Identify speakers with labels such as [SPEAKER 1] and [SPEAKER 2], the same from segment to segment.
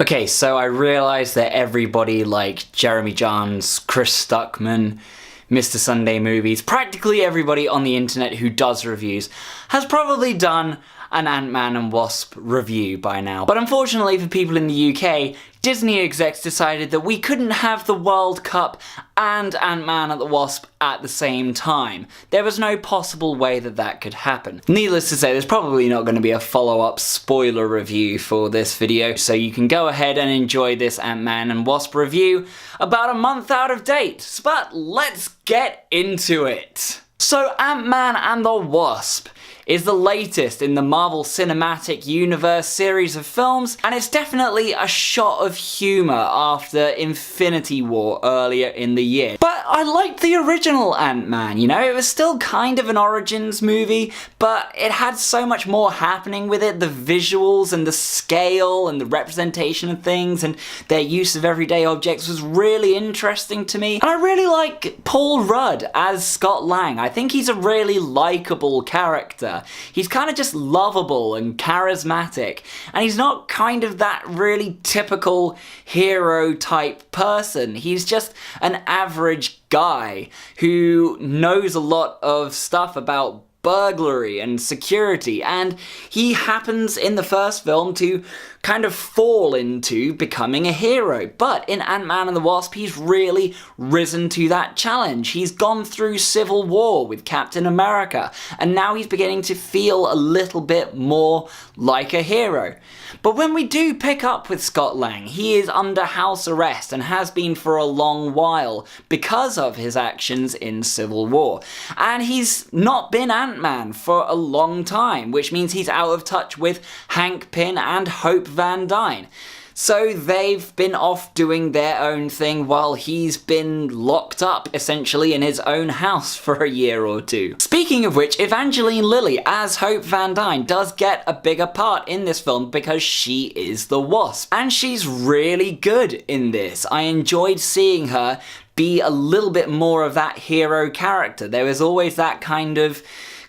[SPEAKER 1] Okay, so I realize that everybody like Jeremy Jahns, Chris Stuckman, Mr. Sunday Movies, practically everybody on the internet who does reviews has probably done an Ant-Man and Wasp review by now. But unfortunately for people in the UK, Disney execs decided that we couldn't have the World Cup and Ant-Man and the Wasp at the same time. There was no possible way that that could happen. Needless to say, there's probably not going to be a follow-up spoiler review for this video, so you can go ahead and enjoy this Ant-Man and Wasp review about a month out of date. But let's get into it! So Ant-Man and the Wasp is the latest in the Marvel Cinematic Universe series of films, and it's definitely a shot of humour after Infinity War earlier in the year. But I liked the original Ant-Man, you know? It was still kind of an origins movie, but it had so much more happening with it. The visuals and the scale and the representation of things and their use of everyday objects was really interesting to me. And I really like Paul Rudd as Scott Lang. I think he's a really likeable character. He's kind of just lovable and charismatic, and he's not kind of that really typical hero type person. He's just an average guy who knows a lot of stuff about burglary and security, and he happens in the first film to kind of fall into becoming a hero. But in Ant-Man and the Wasp, he's really risen to that challenge. He's gone through civil war with Captain America, and now he's beginning to feel a little bit more like a hero. But when we do pick up with Scott Lang, he is under house arrest and has been for a long while because of his actions in Civil War. And he's not been Ant-Man for a long time, which means he's out of touch with Hank Pym and Hope Van Dyne. So they've been off doing their own thing while he's been locked up, essentially, in his own house for a year or two. Speaking of which, Evangeline Lilly as Hope Van Dyne does get a bigger part in this film because she is the Wasp. And she's really good in this. I enjoyed seeing her be a little bit more of that hero character. There was always that kind of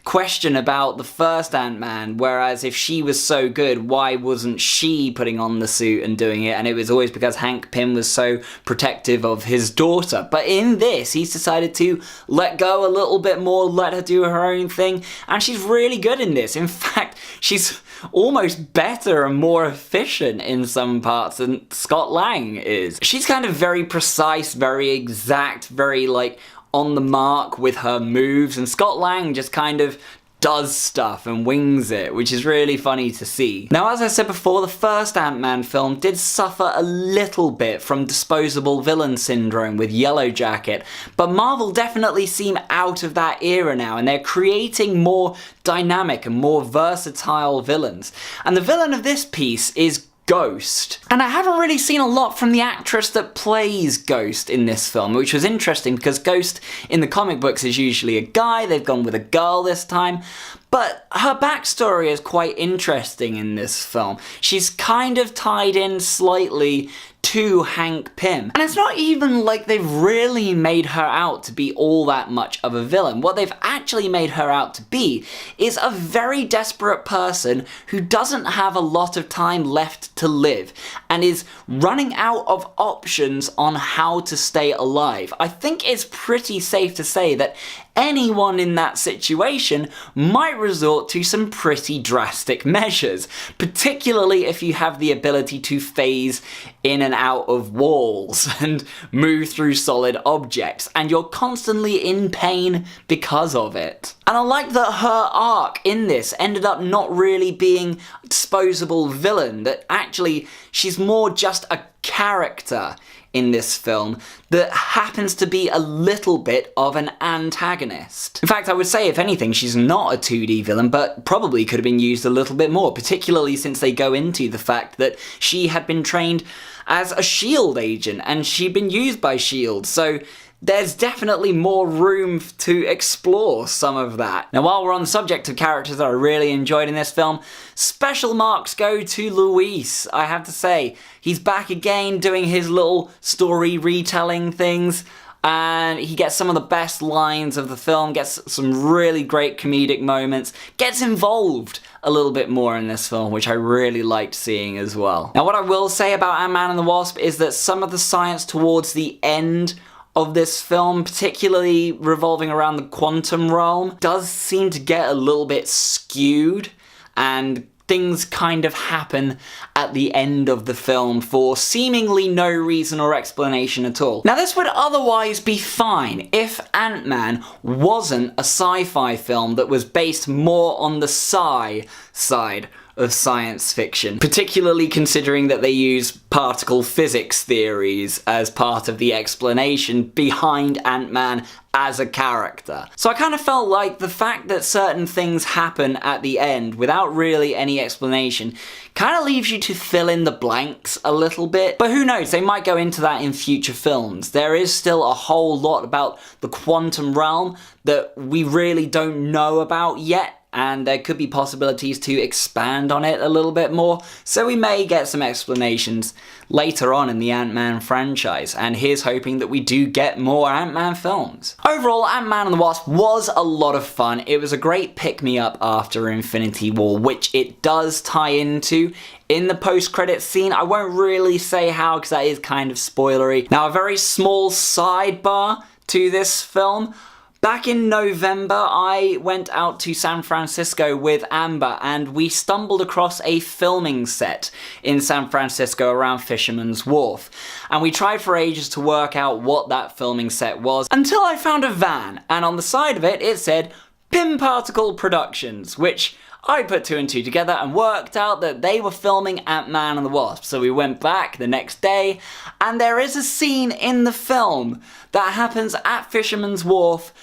[SPEAKER 1] question about the first Ant-Man, whereas if she was so good, why wasn't she putting on the suit and doing it? And it was always because Hank Pym was so protective of his daughter. But in this, he's decided to let go a little bit more, let her do her own thing, and she's really good in this. In fact, she's almost better and more efficient in some parts than Scott Lang is. She's kind of very precise, very exact, very like on the mark with her moves, and Scott Lang just kind of does stuff and wings it, which is really funny to see. Now, as I said before, the first Ant-Man film did suffer a little bit from disposable villain syndrome with Yellow Jacket, but Marvel definitely seem out of that era now, and they're creating more dynamic and more versatile villains. And the villain of this piece is Ghost. And I haven't really seen a lot from the actress that plays Ghost in this film, which was interesting because Ghost in the comic books is usually a guy. They've gone with a girl this time. But her backstory is quite interesting in this film. She's kind of tied in slightly to Hank Pym. And it's not even like they've really made her out to be all that much of a villain. What they've actually made her out to be is a very desperate person who doesn't have a lot of time left to live and is running out of options on how to stay alive. I think it's pretty safe to say that anyone in that situation might resort to some pretty drastic measures, particularly if you have the ability to phase in and out of walls and move through solid objects, and you're constantly in pain because of it. And I like that her arc in this ended up not really being a disposable villain, that actually she's more just a character in this film that happens to be a little bit of an antagonist. In fact, I would say, if anything, she's not a 2D villain, but probably could have been used a little bit more, particularly since they go into the fact that she had been trained as a S.H.I.E.L.D. agent, and she'd been used by S.H.I.E.L.D., so there's definitely more room to explore some of that. Now, while we're on the subject of characters that I really enjoyed in this film, special marks go to Luis. I have to say, he's back again doing his little story retelling things, and he gets some of the best lines of the film, gets some really great comedic moments, gets involved a little bit more in this film, which I really liked seeing as well. Now, what I will say about Ant-Man and the Wasp is that some of the science towards the end of this film, particularly revolving around the quantum realm, does seem to get a little bit skewed, and things kind of happen at the end of the film for seemingly no reason or explanation at all. Now, this would otherwise be fine if Ant-Man wasn't a sci-fi film that was based more on the sci side of science fiction, particularly considering that they use particle physics theories as part of the explanation behind Ant-Man as a character. So I kind of felt like the fact that certain things happen at the end without really any explanation kind of leaves you to fill in the blanks a little bit. But who knows, they might go into that in future films. There is still a whole lot about the quantum realm that we really don't know about yet, and there could be possibilities to expand on it a little bit more, so we may get some explanations later on in the Ant-Man franchise, and here's hoping that we do get more Ant-Man films. Overall, Ant-Man and the Wasp was a lot of fun. It was a great pick-me-up after Infinity War, which it does tie into in the post-credits scene. I won't really say how, because that is kind of spoilery. Now, a very small sidebar to this film. Back in November, I went out to San Francisco with Amber, and we stumbled across a filming set in San Francisco around Fisherman's Wharf. And we tried for ages to work out what that filming set was, until I found a van, and on the side of it, it said Pim Particle Productions, which I put two and two together and worked out that they were filming Ant-Man and the Wasp. So we went back the next day, and there is a scene in the film that happens at Fisherman's Wharf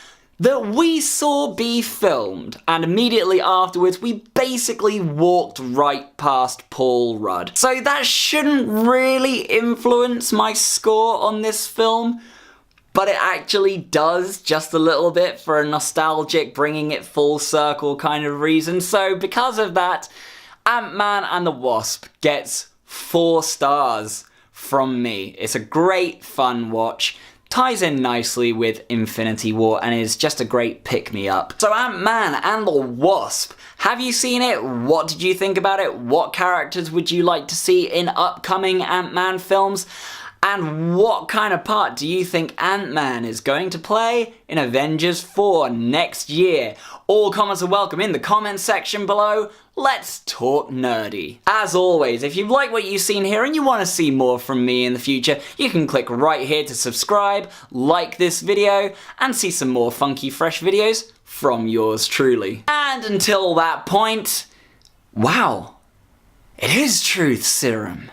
[SPEAKER 1] that we saw be filmed, and immediately afterwards we basically walked right past Paul Rudd. So that shouldn't really influence my score on this film, but it actually does just a little bit for a nostalgic, bringing it full circle kind of reason. So because of that, Ant-Man and the Wasp gets 4 stars from me. It's a great fun watch, ties in nicely with Infinity War, and is just a great pick-me-up. So Ant-Man and the Wasp, have you seen it? What did you think about it? What characters would you like to see in upcoming Ant-Man films? And what kind of part do you think Ant-Man is going to play in Avengers 4 next year? All comments are welcome in the comments section below. Let's talk nerdy. As always, if you like what you've seen here and you want to see more from me in the future, you can click right here to subscribe, like this video, and see some more funky fresh videos from yours truly. And until that point, wow, it is truth serum.